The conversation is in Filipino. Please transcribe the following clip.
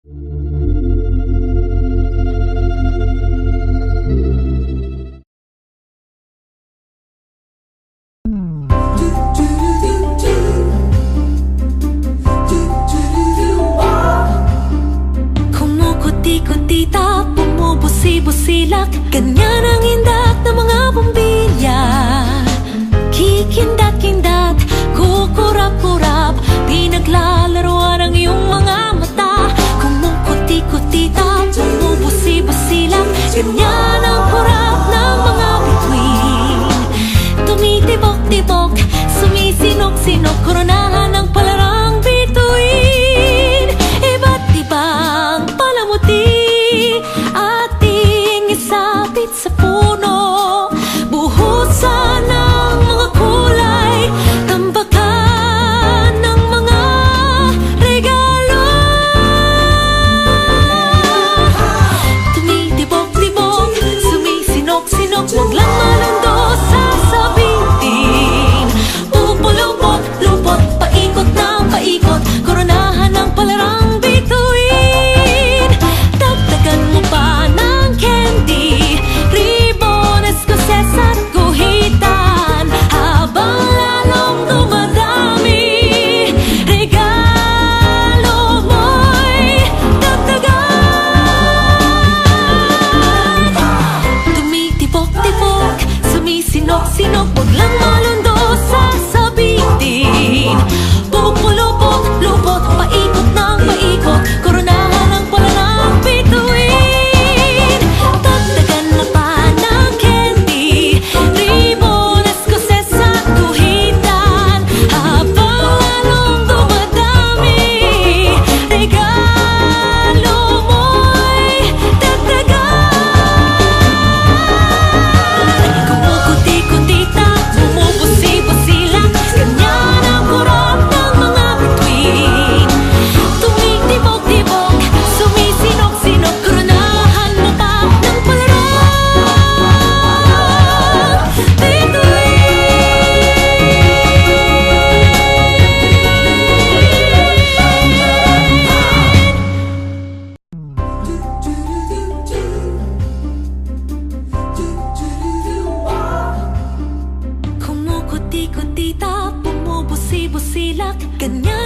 Kumukuti-kutita, bumubusi-busilak, ganyan ang indak ng mga bumbilya. Kikindat-kindat, kukurap-kurap, pinaglalaroan ang iyong mga mata. Kumukuti-kutita, bumubusi-busilak, ganyan ang kurap ng mga bituin. Tumitibok-tibok, sumisinok-sinok, koronahan ng palarang bituin. Iba't ibang palamuti ating isapit sa puno, buhusan ng mga kulay, tambakan ng mga regalo. Tumitibok-tibok, sumisinok-sinok, huwag lang malundo, sasabitin. Pupulupot-lupot, paikot ng paikot, koronahan ng palarang bituin. Dagdagan mo pa ng candy, ribbon, escoses at guhitan, habang lalong dumadami, regalo mo'y dagdagan. Tumitibok-tibok, sumisinok-sinok, huwag lang malundo, sasabitin. Pupulupot-lupot, paikot ng paikot, koronahan ng palarang bituin. Dagdagan mo pa ng candy, ribbon, escoses at guhitan, habang lalong dumadami, regalo mo'y dagdagan. Kumukuti-kutita, bumubusi-busilak, ganyan ang kurap ng mga bituin. Tumitibok-tibok, sumisinok-sinok, koronahan mo pa ng palarang bituin. Kumukuti-kutita, bumubusi-busilak, ganyan